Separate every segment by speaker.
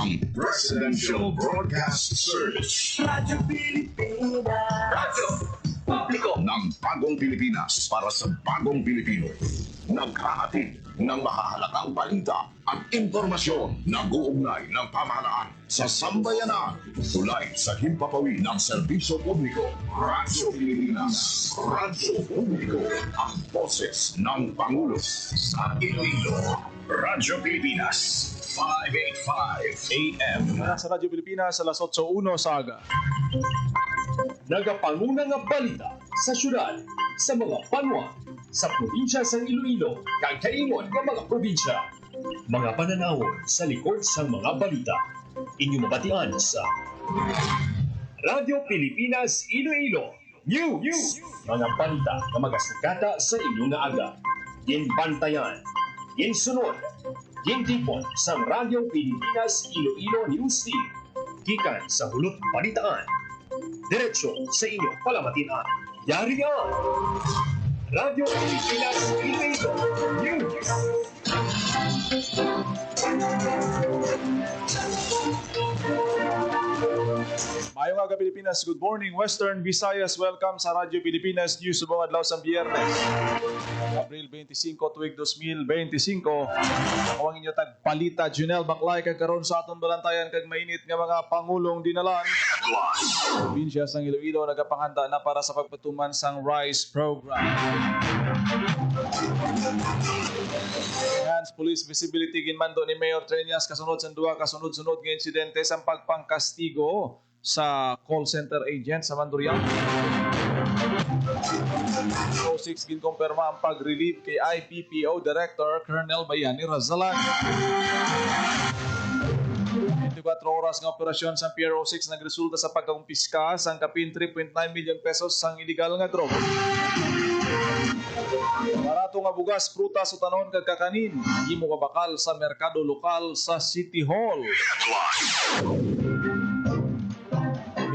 Speaker 1: ang Presidential Broadcast Service.
Speaker 2: Radyo Pilipinas.
Speaker 1: Radyo Publiko ng Bagong Pilipinas para sa Bagong Pilipino. Naghahatid ng mahahalagang balita at impormasyon na uugnay ng pamahalaan sa sambayanan. Tulay sa himpapawid ng serbisyo publiko. Radyo Pilipinas. Radyo Publiko. Ang boses ng Pangulo sa Iloilo. Radyo Pilipinas. 585 AM.
Speaker 3: Sa Radyo Pilipinas, alas 8:01 sa aga.
Speaker 4: Nagapanguna nga balita sa syudad, sa mga banwa, sa probinsya sa Iloilo, kag kaingon nga mga probinsya. Mga pananawon sa likod sa mga balita. Inyo mabatian sa Radyo Pilipinas Iloilo News. Mga balita na magasugata sa inyong nga aga. Bantayan, sunod, tipon sa Radyo Pilipinas Iloilo News Team. Gikan sa hulot balitaan. Diretso sa inyong palamatian. Yari ang Radyo Pilipinas Iloilo News.
Speaker 3: Mayong aga Pilipinas, good morning Western Visayas. Welcome sa Radyo Pilipinas News subong adlaw sa Biyernes. Abril 25 tuig 2025. Ako ang inyo tagpalita Junel Baklay kag karon sa aton balantayan kag mainit nga mga pangulong dinalan. Probinsya sang Iloilo nagapanganda na para sa pagpatuman sang RISE program. Enhanced police visibility ginmando ni Mayor Treñas kasunod sa duha kasunod-sunod nga insidente sa pagpangkastigo sa call center agent sa Mandurriang. 06 ginkumpirma ang pag-relieve kay IPPO Director Colonel Bayani Razalan. 24 oras ng operasyon sa Pier 06 nagresulta sa pagkakumpiska sang kapin 3.9 million pesos sang illegal nga droga. Barato nga bugas, prutas o tanon kag kakanin, imo kabakal sa merkado lokal sa City Hall.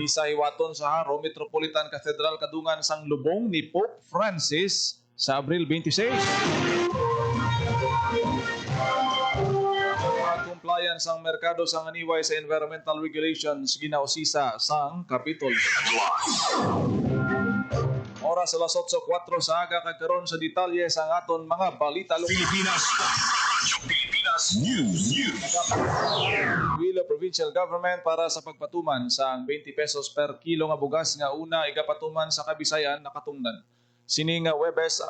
Speaker 3: Misa hiwaton sa Haro Metropolitan Cathedral kadungan sang lubong ni Pope Francis sa Abril 26. Compliance ang merkado sang aniway sa environmental regulations ginausisa sang Kapitol. Oras alas 8:04 sa aga kagkaroon sa detalye sa aton mga balita
Speaker 1: Pilipinas. Radyo Pilipinas News.
Speaker 3: Iloilo Provincial Government para sa pagpatuman sa 20 pesos per kilo nga bugas nga una igapatuman sa Kabisayan nakatungdan. Sini nga Webes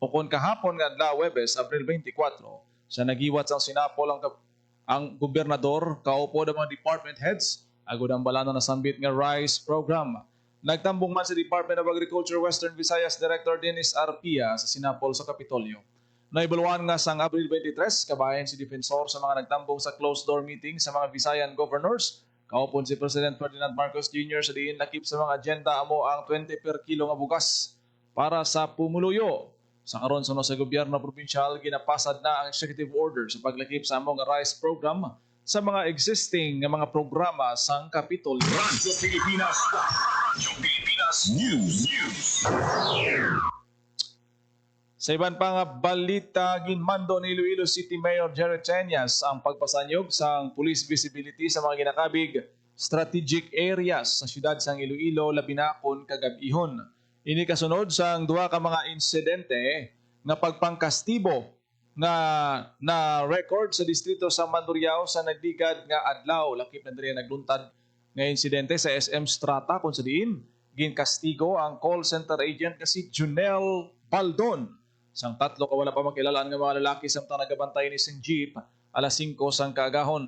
Speaker 3: o kon kahapon nga adlaw Webes Abril 24 sa nagiwat sang sinapol ang gobernador kaupo ng mga department heads agud ang balano na sambit nga RISE program. Nagtambong man sa Department of Agriculture Western Visayas Director Dennis Arpia sa sinapol sa Kapitolyo. Naibaluan nga sang Abril 23, kabayan si Defensor sa mga nagtambong sa closed-door meeting sa mga Visayan governors. Kaupon si President Ferdinand Marcos Jr. sa diin nakip sa mga agenda amo ang 20 per kilo nga bugas para sa pumuluyo. Sa karon sa gobyerno provincial, ginapasad na ang executive order sa paglakip sa among RISE program sa mga existing nga mga programa sang Kapitolyo.
Speaker 1: Radyo Pilipinas. Radyo Pilipinas News.
Speaker 3: Sa iban pa nga balita, ginmando ni Iloilo City Mayor Jerry Treñas ang pagpasanyog sa police visibility sa mga ginakabig strategic areas sa syudad sang Iloilo, labi na kon kagabihon. Ini kasunod sang duha ka mga insidente nga pagpangkastibo nga na record sa distrito sa Mandurriao sa nagdigad nga adlaw. Lakip na diri nagluntad nga insidente sa SM Strata kung sa diin ginkastigo ang call center agent kasi Junel Baldon. Sang tatlo ka wala pa makilalaan nga mga lalaki samtang nagabantay ni sing jeep alas 5 sang kaagahon.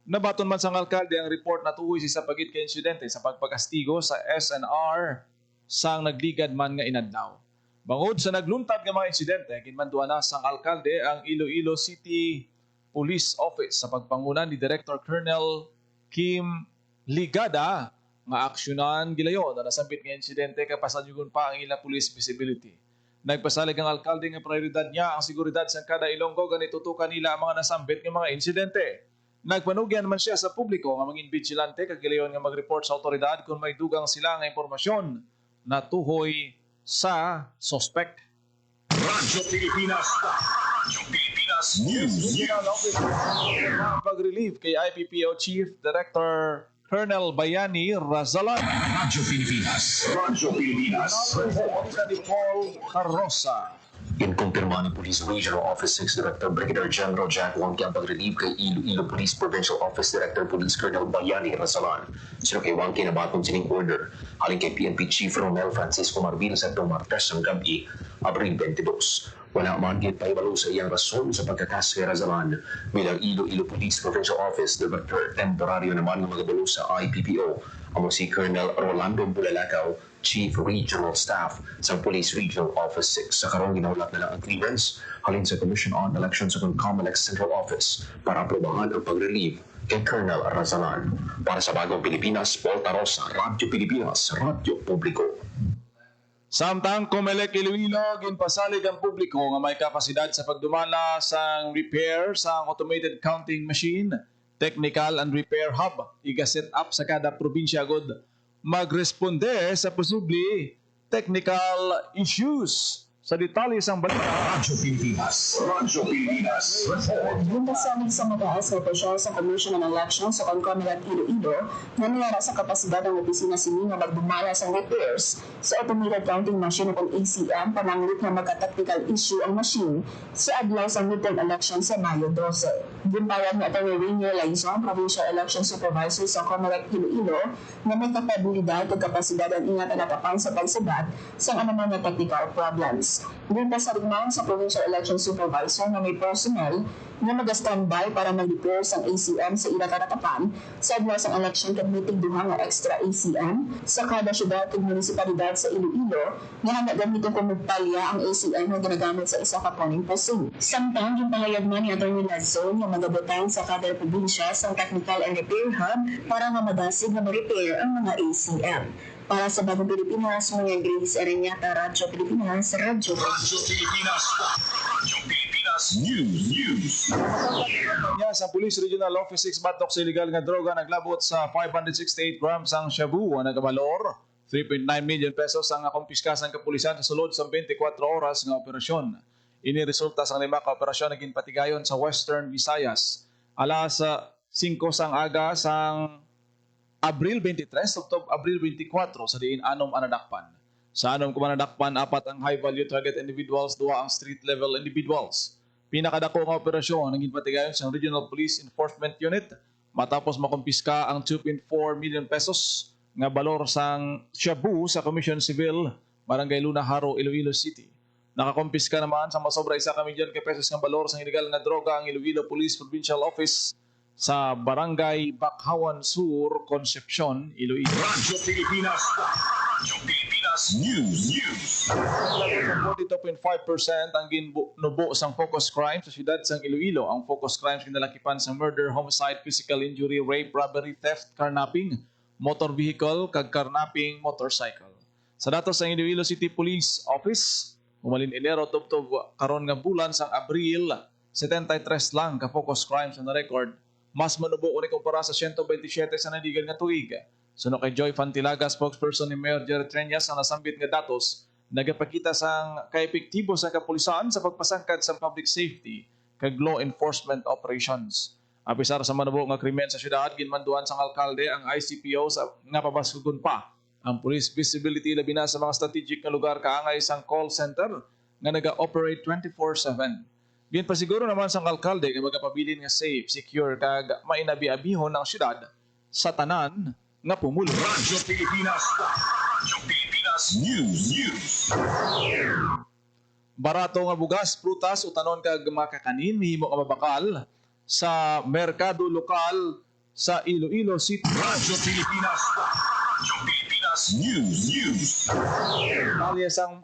Speaker 3: Nabaton man sang alkalde ang report na tuhoy sa pagit kay insidente sa pagpagastigo sa SNR sang nagligad man nga inadlaw. Bangod sa nagluntad nga mga insidente, ginmanduan na sang alkalde ang Iloilo City Police Office sa pagpangunan ni Director Colonel Kim Ligada nga aksyonan gilayon na nasambit nga insidente kapasanyugon pa ang ila police visibility. Nagpasalig ang alkalde nga prioridad niya ang seguridad sa kada Ilonggo ganitutukan nila ang mga nasambit nga mga insidente. Nagpanugyan man siya sa publiko nga maging vigilante kag gilayon nga mag-report sa otoridad kung may dugang sila nga impormasyon na tuhoy sa suspect.
Speaker 1: Radyo Pilipinas. Radyo Pilipinas Pilipinas News.
Speaker 3: Pag-relieve kay IPPO Chief Director Colonel Bayani Razalan.
Speaker 1: Radyo Pilipinas. Radyo Pilipinas.
Speaker 3: Ni Paul Carroza.
Speaker 5: Kinumpirma ni Police Regional Office 6 Director Brigadier General Jack Wangki ang pag-relieve kay Iloilo Police Provincial Office Director Police Colonel Bayani Razalan. Sino kay Wangki na batong sining order halin kay PNP Chief Romel Francisco Marbil sa Martes ng gabi, Abril 22. Wala man git paibalo sa iyang rason sa pagkakas kay Razalan bilang Iloilo Police Provincial Office Director. Temporaryo naman ng mga balo sa IPPO amo si Colonel Rolando Bulalakaw, Chief Regional Staff sa Police Regional Office 6. Sa karong ginaulat na lang ang clearance halin sa Commission on Elections sa COMELEC Central Office para aprobahan ang pag-relieve kay Colonel Razalan. Para sa Bagong Pilipinas, Paul Tarosa, Radyo Pilipinas, Radyo Publiko.
Speaker 3: Samtang COMELEC Iloilo ginpasalig ang publiko nga may kapasidad sa pagdumala sa repair sa automated counting machine, technical and repair hub iga-set up sa kada probinsya gud magresponde sa posible technical issues. Sa detalye sang balita,
Speaker 1: Radyo Pilipinas. Radyo Pilipinas.
Speaker 2: Yung pasalig sa mataas na opisyal sa Commission on Elections sa COMELEC Iloilo na niyara sa kapasidad ng opisina sini nga magdumala sa repairs sa automated counting machine o ACM pananglit na magka-technical issue ang machine sa adlaw sa midterm election sa Mayo 12. Gimpayag ni Atty. Rainier Laizon, Provincial Election Supervisor sa COMELEC Iloilo na may kapabilidad o kapasidad ang ingatan na kapang sa pagsabat sa anuman na technical problems. Ginpasaligman sa Provincial Election Supervisor na may personnel na mag-standby para mag-repair sa ACM sa ila karatapan sa adlaw sa election committee duha nga extra ACM sa kada syudad ug munisipalidad sa Iloilo nga handa gamiton kung magpalya ang ACM na ginagamit sa isa ka polling precinct. Samtang ginpahayag man ni Atty. Lazon nga magabutan sa kada probinsya sa technical and repair hub para nga madasig na ma-repair ang mga ACM. Para sa Bagong Pilipinas, mga Grace Areñata, Radyo Pilipinas, Radyo
Speaker 1: Pilipinas. Radyo Pilipinas News.
Speaker 3: niya sa Police Regional Office 6 batok sa illegal nga droga naglabot sa 568 grams ang shabu ang nagabalor 3.9 million pesos ang kumpiska sa kapulisan sa sulod sa 24 oras nga operasyon. Ini resulta sa lima ka operasyon na ginpatigayon sa Western Visayas. Alas 5 sang aga sang Abril 23 ug Abril 24 sa diin anom anadakpan. Sa anom kumanadakpan apat ang high value target individuals, duha ang street level individuals. Pinakadako nga operasyon ang ginpatigayon sa Regional Police Enforcement Unit matapos makumpiska ang 2.4 million pesos nga balor sang shabu sa Commission Civil, Barangay Luna Haro, Iloilo City. Nakakumpiska naman sa masobra 1 milyon ka pesos nga balor sang illegal nga droga ang Iloilo Police Provincial Office sa Barangay Bakhawan Sur, Concepcion, Iloilo.
Speaker 1: Radyo Pilipinas. Radyo Pilipinas News.
Speaker 3: 42.5% ang ginubo sang focus crime sa siyudad sang Iloilo. Ang focus crimes kinalakipan sa murder, homicide, physical injury, rape, robbery, theft, carnapping, motor vehicle, kag carnapping motorcycle. Sa datos sang Iloilo City Police Office, umalin Enero tubtob karon nga bulan sang Abril, 73 lang ka focus crimes na record. Mas manubo uni kumpara sa 127 sa naligan nga tuig. Suno kay Joy Fantilaga, spokesperson ni Mayor Jared Treñas, ang nasambit nga datos nagapakita sang kaepektibo sa kapulisan sa pagpasangkad sa public safety kag law enforcement operations. Apisar sa manubo nga krimen sa syudad, ginmanduan sang alkalde ang ICPO sa nga pabaskugon pa ang police visibility labi na sa mga strategic nga lugar kaangay sang call center nga naga-operate 24/7. Biyan pa siguro naman sang alkalde nga magapabilin nga safe, secure kag mainabi-abihon ng syudad sa tanan nga pumulo.
Speaker 1: Radyo Pilipinas. Radyo Pilipinas News.
Speaker 3: Barato nga bugas, prutas, utanon kag makakanin mihimo ka mabakal sa merkado lokal sa Iloilo City.
Speaker 1: Radyo Pilipinas. Radyo Pilipinas News.
Speaker 3: Talya sang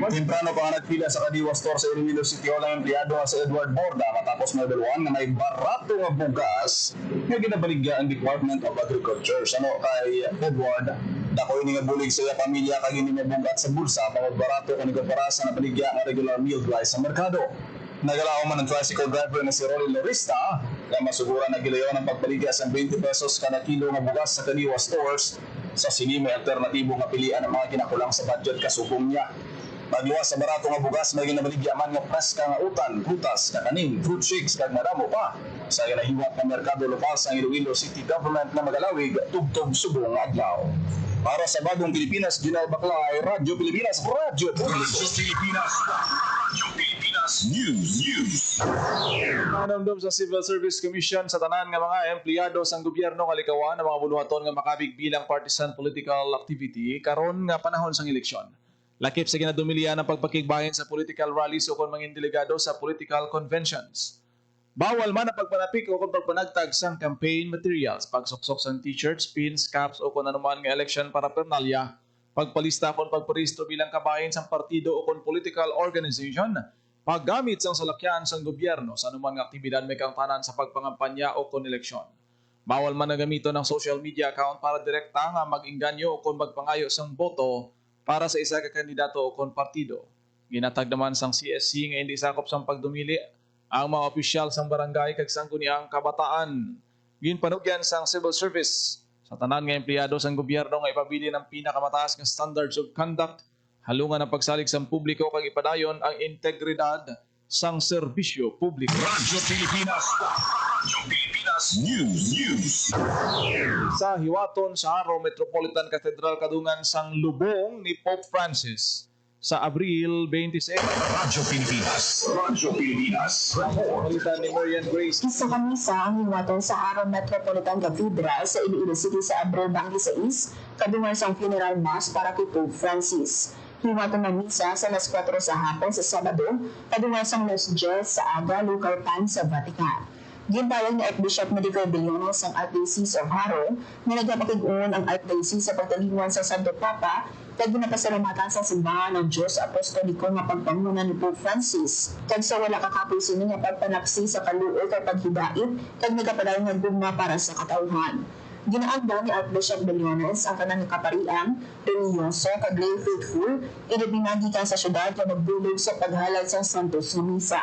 Speaker 6: Temprano pa nga nagpila sa Kadiwa Store sa Iloilo City Hall ang empleyado nga sa Edward Borda matapos madaluan na may barato nga bugas nga ginabaligya ang Department of Agriculture. Ano kay Edward, dako ini nga bulig sa iya pamilya kag ini nga bugat sa bulsa pangod barato kung para sa nabaligya nga regular meal price sa merkado. Nagalao man ang tricycle driver na si Rolly Lorista na masugura na gilayon ang pagbaligya sa 20 pesos kada kilo nga bugas sa Kadiwa Stores sa sini may alternatibo nga pilian ang mga kinakulang sa budget kasubong niya. Pagluwas sa barato nga bugas may ginabaligya man nga preska nga utan, prutas, kakanin, fruit shakes kag madamo pa. Sa ginahiwat nga merkado lokal sa Iloilo City Government na magalawig tugtog subong nga adlaw. Para sa Bagong Pilipinas, Junel Baclay, Radyo Pilipinas, Radyo Pilipinas.
Speaker 1: Radyo Pilipinas News.
Speaker 3: Nanamdom sa Civil Service Commission sa tanan nga mga empleyado sang gobyerno kalikawan ang mga buluhaton nga makabig bilang partisan political activity karon nga panahon sang eleksyon. Lakip sa ginadumilian ang pagpakigbahin sa political rallies o kon mangin delegado sa political conventions. Bawal man ang pagpanapik o kung pagpanagtag sang campaign materials, pagsuksok sang t-shirts, pins, caps o kung anuman nga election paraphernalia, pagpalista kung pagparehistro bilang kabahin sang partido o kung political organization, paggamit sang salakyan sang gobyerno sa anuman nga aktibidad may kangtanan sa pagpangampanya o kung eleksyon. Bawal man na gamito ng social media account para direkta nga mag-inganyo o kung magpangayo sang boto para sa isa ka kandidato o kung partido. Ginatag naman sang CSC nga hindi sakop sang pagdumili ang mga opisyal sang barangay kag sangguniang kabataan. Ginpanugyan sang civil service sa tanan nga empleyado sang gobyerno nga ipabili ng pinakamataas nga standards of conduct, halungan ang pagsalig sang publiko kag ipadayon ang integridad sang serbisyo publiko.
Speaker 1: Radyo Pilipinas. Radyo Pilipinas News.
Speaker 3: Sa hiwaton sa Haro Metropolitan Cathedral kadungan sang lubong ni Pope Francis sa Abril 26.
Speaker 1: Radyo Pilipinas. Radyo Pilipinas.
Speaker 3: Palitan ni Marian Grace.
Speaker 2: Isa kami sa ang hiwaton sa Haro Metropolitan Cathedral sa Iloilo City sa Abril 26, kadungan sang funeral mass para kay Pope Francis. Hiwaton ng misa sa alas 4 sa hapon sa Sabado, kadungan sang alas 10 sa aga local time sa Vatican. Ginpayag ni Archbishop Medical Billones ang Archdiocese of Haro na nagpapakig-on ang Archdiocese sa pagtalingwan sa Santo Papa kag ginapasalamatan sa simbahan ng Diyos Apostoliko nga pagpangunan ni Pope Francis kag sa wala kakapoy sini nga pagpanaksi sa kaluoy kag paghidait kag nagapadayon nga gugma para sa katauhan. Ginaagda ni Archbishop Billones ang kanang kapariang, religyoso kag lay faithful inibinagikan sa syudad nga magbulog sa paghalad sa santos nga misa.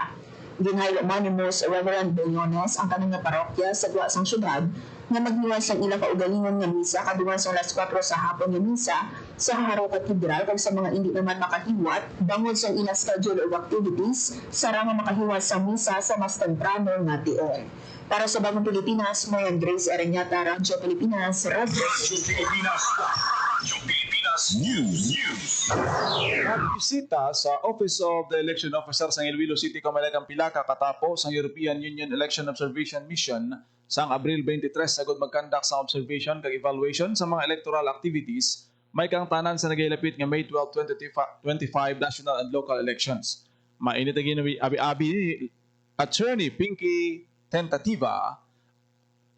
Speaker 2: Ginhaylo man ni Most Reverend Billones ang kanang parokya sa duwa sang syudad nga magniwas sang ilang kaugalingon nga misa kadungan sa alas 4 sa hapon nga misa sa Haro Cathedral kag sa mga hindi naman makahiwat bangod sa ilang schedule of activities sa nga makahiwat sa misa sa mas temprano nga tion. Para sa Bagong Pilipinas, Marian Grace Arañata, Radyo Pilipinas, Radyo
Speaker 1: Pilipinas. Radyo Pilipinas News.
Speaker 3: Nagbisita sa Office of the Election Officer sa Iloilo City Comelec pila ka katapos ang European Union Election Observation Mission sang Abril 23 sagod magkandak sa observation kag evaluation sa mga electoral activities may kangtanan sa nagilapit nga May 12, 2025 national and local elections. Mainit ang abi-abi Attorney Pinky Tentativa,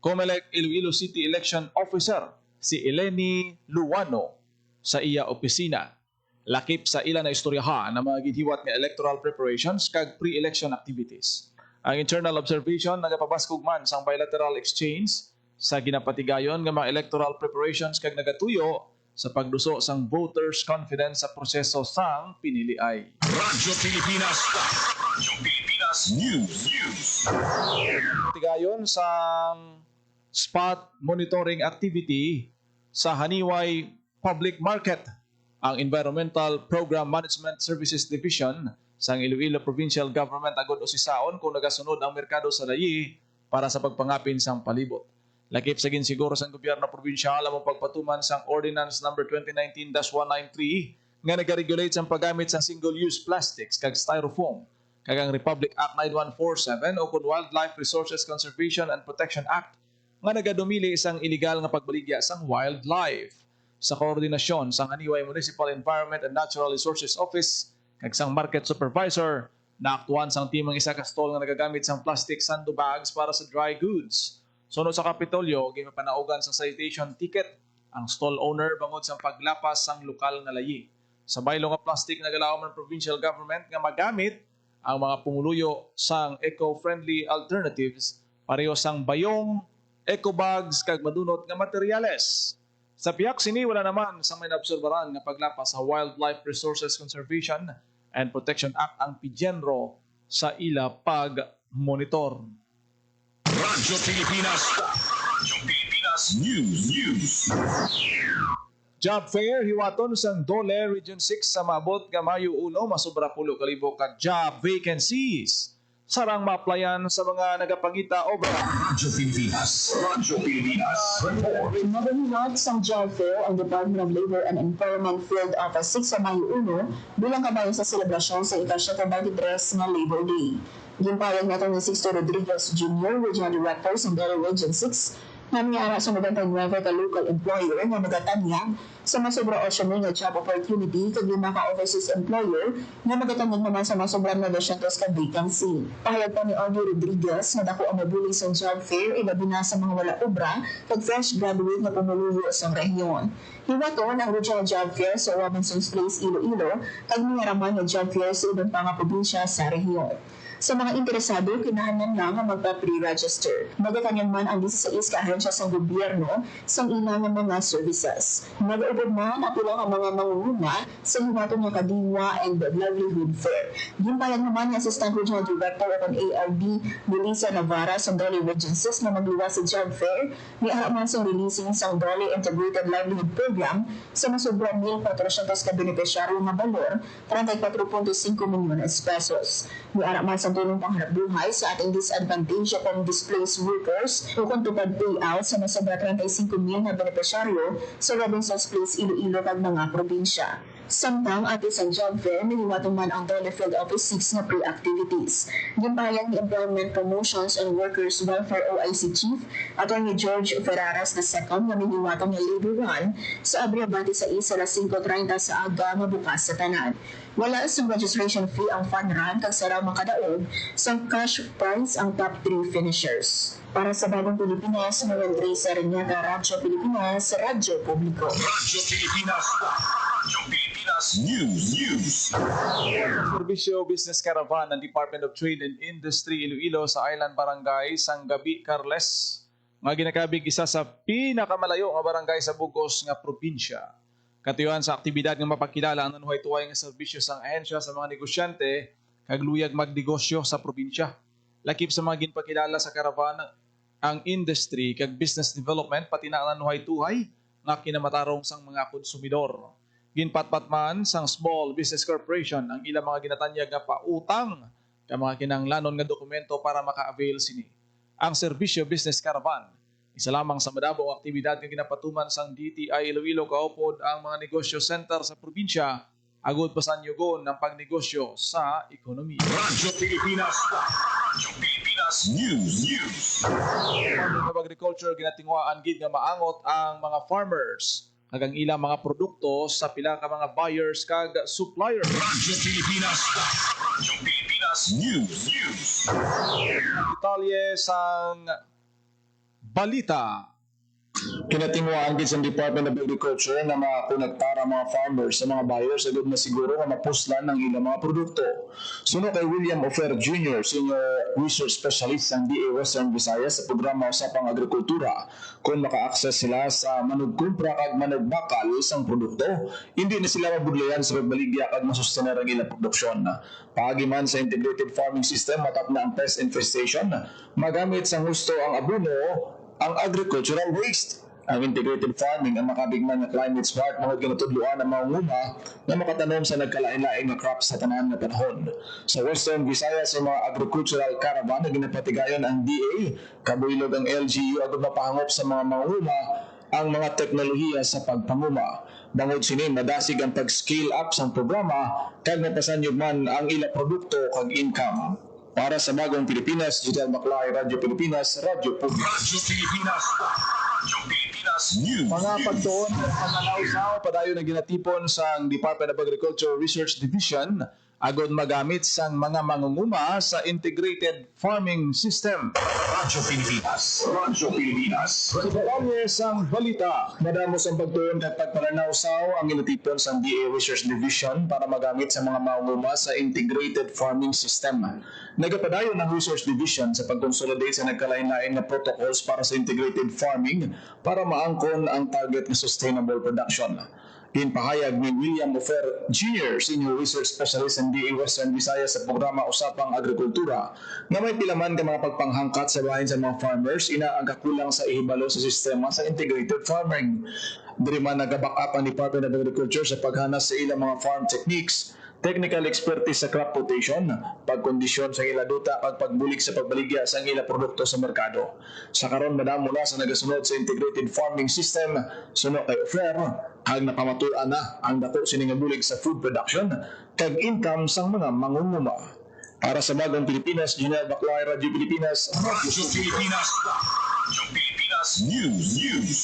Speaker 3: Comelec Iloilo City Election Officer si Eleni Luano sa iya opisina. Lakip sa ila na istoryahan na mga gidhiwat nga electoral preparations kag pre-election activities. Ang internal observation nagapabaskog man sang bilateral exchange sa ginapatigayon nga mga electoral preparations kag nagatuyo sa pagduso sang voters' confidence sa proseso sang piniliay.
Speaker 1: Radyo Pilipinas. Radyo Pilipinas News.
Speaker 3: Tigayon sang spot monitoring activity sa Haniway Public Market, ang Environmental Program Management Services Division sang Iloilo Provincial Government agod usisaon kung nagasunod ang merkado sa dayi para sa pagpangapin sang palibot. Lakip sa ginsiguro sang gobyerno probinsyal ang pagpatuman sang Ordinance No. 2019-193 nga nag-regulate sang paggamit sang single-use plastics kag styrofoam kag ang Republic Act 9147 o kun Wildlife Resources Conservation and Protection Act nga nagadumili isang illegal nga pagbaligya sang wildlife. Sa koordinasyon sang Haniway Municipal Environment and Natural Resources Office kag sang Market Supervisor, naaktuhan sang timang isa ka stall nga nagagamit sang plastic sandbags para sa dry goods. Sunod sa Kapitolyo, gimapanaugan sang citation ticket ang stall owner bangod sang paglapas sang lokal nga layi. Sa baylo nga plastic nagalaom ng provincial government nga magamit ang mga pumuluyo sang eco-friendly alternatives pareho sang bayong, eco bags kag madunot nga materyales. Sa piyak sini wala naman sang may naobserbaran nga paglapas sa Wildlife Resources Conservation and Protection Act ang PGENRO sa ila pag-monitor.
Speaker 1: Radyo Pilipinas. Radyo Pilipinas News.
Speaker 3: Job fair hiwaton sang Dole Region 6 sa maabot nga Mayo 1 masubra 10,000 ka job vacancies. Sarang maaplayan sa mga nagapangita obra.
Speaker 1: Radyo Pilipinas. Radyo Pilipinas. Report.
Speaker 2: Nagahiwag sa job fair ang Department of Labor and Employment Field Office 6 sa Mayo 1 bilang kabayo sa selebrasyon sa ika-23 nga Labor Day. Gimpayag nato ni Sixto Rodriguez Jr., Regional Director sa Dole Region 6, na miyara sa 99 ka local employer na magatanyag sa masobra 8,000 nga job opportunity kag 5 ka overseas employer na magatanyag naman sa masobra 900 ka vacancy. Pahayag pa ni Audrey Rodriguez na dako ang mabuli sa job fair ilabi na sa mga wala obra kag fresh graduate na pumuluyo sa rehiyon. Hiwaton ang regional job fair sa Robinson's Place, Iloilo kag miyaraman nga job fair sa ibang pang probinsya sa rehiyon. Sa mga interesado, kinahanglan lang ang magpa-pre-register. Magatanyan man ang 16 ka-ahensya sa gobyerno sa ilang mga services. Nag-ubod man ang ilang mga mangunguna sa hiwaton nga Kadiwa and Livelihood Fair. Gimpayag naman ang Assistant Regional Director of ARD, Melissa Navarra sa Dole Region 6 na magliwa sa job fair, ni araman sa releasing sa Dole Integrated Livelihood Program sa masobra 1,400 ka benepisyaryo nga balor, 34.5 milyones pesos. Ni araman sa tulong panghanap buhay sa ating disadvantaged at displaced workers o kung tupad payout sa masobra 35 mil na benepisyaryo sa Robinson's Place, Iloilo kag mga probinsya. Samtang ato sa job fair, niliwatong man ang Dole Field Office 6 na pre-activities. Gimpayag ni Employment Promotions and Workers Welfare OIC Chief, Atty. George Ferraras II, na niliwatong nga labor run sa Abriabati sa isa na 5:30 sa aga nga bukas sa tanan. Wala sa registration fee ang fun run kag saraw makadaog sa cash prize ang top 3 finishers. Para sa Bagong Pilipinas, Noel Reza Reñaga, Radyo Pilipinas, Radyo Publiko.
Speaker 1: Radyo Pilipinas. Radyo Pilipinas News.
Speaker 3: Serbisyo Business Caravan ng Department of Trade and Industry Iloilo sa Island Barangay Sanggabi, Carles. Nga ginakabig isa sa pinakamalayo nga barangay sa Bugos nga probinsya. Katuyuan sa aktibidad nga mapakilala ang nanuhay-tuhay nga serbisyo sang ahensya sa mga negosyante kag luyag magnegosyo sa probinsya. Lakip sa mga ginpakilala sa caravan ang industry kag business development pati na ang nanuhay-tuhay nga kinamatarong sang mga konsumidor. Ginpatpat man sang Small Business Corporation ang ilang mga ginatanyag nga pautang ka mga kinanglanon nga dokumento para maka-avail sini. Ang Serbisyo Business Caravan isa lamang sa madamo ang aktibidad nga ginapatuman sang DTI Iloilo kaupod ang mga negosyo center sa probinsya agud pasanyugon ng pagnegosyo sa ekonomiya.
Speaker 1: Radyo Pilipinas. Radyo Pilipinas News.
Speaker 3: Department of Agriculture ginatingwaan gid nga maangot ang mga farmers kag ang ilang mga produkto sa pila ka mga buyers kag suppliers.
Speaker 1: Radyo Pilipinas. Radyo Pilipinas News.
Speaker 3: Detalye sang balita.
Speaker 6: Kinatingwaan gid sa Department of Agriculture na makakonektara mga farmers sa mga buyers agad na siguro nga mapuslan ang ilang mga produkto. Suno kay William Ofer Jr., Senior Research Specialist ng DA Western Visayas sa programa Usapang Agrikultura, kung maka-access sila sa manugkumpra kag manugbakal sang produkto, hindi na sila mabudlayan sa pagbaligya kag masustener ang ilang produksyon. Paagi man sa integrated farming system matap na ang pest infestation, magamit sa husto ang abono ang agricultural waste. Ang integrated farming ang makabigman nga climate smart mga ginatudloan ang mga nguma na makatanom sa nagkalain-lain nga crops sa tanan nga panahon. Sa Western Visayas sa mga agricultural caravan na ginapatigayon ang DA, kabuilog ang LGU agad mapahangop sa mga manguma ang mga teknolohiya sa pagpanguma. Bangod sini madasig ang pag-scale up sa programa kag napasanyog man ang ila produkto kag income. Para sa Bagong Pilipinas, Judel Maclay, Radyo Pilipinas, Radyo Publiko.
Speaker 1: Radyo Pilipinas. Radyo Pilipinas News.
Speaker 3: Mga pagtuon ang nalawsaw padayon na ginatipon sa Department of Agriculture Research Division agod magamit sang mga mangunguma sa integrated farming system.
Speaker 1: Radyo Pilipinas. Radyo Pilipinas.
Speaker 3: Detalye sang balita.
Speaker 6: Madamos ang pagtuon at pagparanawsaw ang ginatipon sa DA Research Division para magamit sa mga mangunguma sa integrated farming system. Nagapadayon ang Research Division sa pag-consolidate sa nagkalain-lain na protocols para sa integrated farming para maangkon ang target ng sustainable production. Ginpahayag ni William Ofer Jr., Senior Research Specialist ng DA Western Visayas sa programa Usapang Agrikultura, na may pilaman ka mga pagpanghangkat sa bahin sa mga farmers, ina ang kakulang sa ihibalo sa sistema sa integrated farming. Diri man nag-back up ang Department of Agriculture sa paghanas sa ilang mga farm techniques, technical expertise sa crop rotation, pagkondisyon sa ila duta at pagbulik sa pagbaligya sa ila produkto sa merkado. Sa karon madamo na sa nagasunod sa integrated farming system, suno kay Ofer, ang napamatuan na ang dako sining bulig sa food production kag income sang mga mangunguma. Para sa Bagong Pilipinas, Junel Baclay, Radyo Pilipinas,
Speaker 1: Radyo Pilipinas. Radyo Pilipinas News.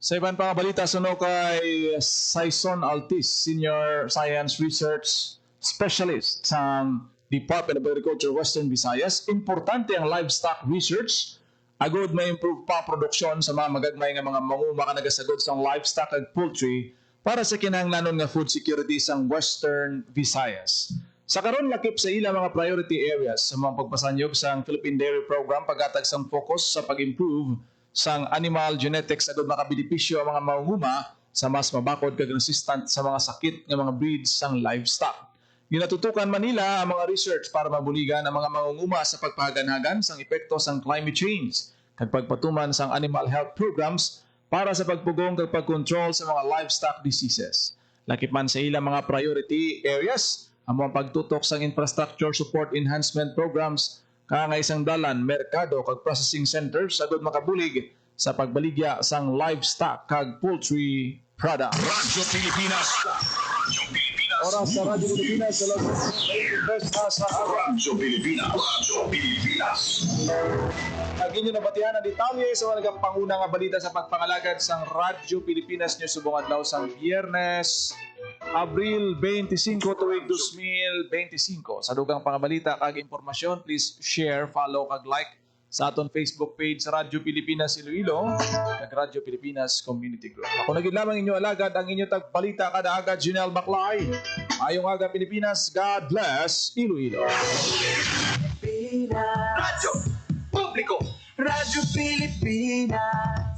Speaker 3: Sa ibang pang balita, suno kay Saison Altis, Senior Science Research Specialist sa Department of Agriculture Western Visayas. Importante ang livestock research. Agod may improve pa produksyon sa mga magagmay nga mga manguma ka nagasagod sa livestock at poultry para sa kinahanglanon nga food security sa Western Visayas. Sa karon lakip sa ilang mga priority areas sa mga pagpasanyog sa Philippine Dairy Program paghatag sang focus sa pag-improve sang animal genetics agud makabenepisyo ang mga mangunguma sa mas mabakod kag resistant sa mga sakit nga mga breeds sang livestock. Ginatutukan man nila ang mga research para mabuligan ang mga mangunguma sa pagpahaganhagan sang epekto sang climate change kag pagpatuman sang animal health programs para sa pagpugong kag pagkontrol sa mga livestock diseases. Lakip man sa ilang mga priority areas ang mga pagtutok sang infrastructure support enhancement programs nga isang dalan, merkado kag processing centers sagod makabulig sa pagbaligya sang livestock kag poultry products.
Speaker 1: Radyo Pilipinas. Radyo Pilipinas.
Speaker 3: Oras sa Radyo Pilipinas sa sa
Speaker 1: Radyo Pilipinas. Radyo Pilipinas.
Speaker 3: Agin nyo nabatihan ang detalye sa mga panguna nga balita sa pagpangalagad sang Radyo Pilipinas nyo subong adlaw sang Biyernes, Abril 25 tuig 2025. Sa dugang pangabalita kag impormasyon, please share, follow kag like sa aton Facebook page sa Radyo Pilipinas Iloilo kag Radyo Pilipinas Community Group. Ako nagid lamang inyo alagad ang inyo tagbalita kada agad Junel Baclay. Ayong aga Pilipinas, God bless Iloilo.
Speaker 7: Radyo Publiko, Radyo Pilipinas.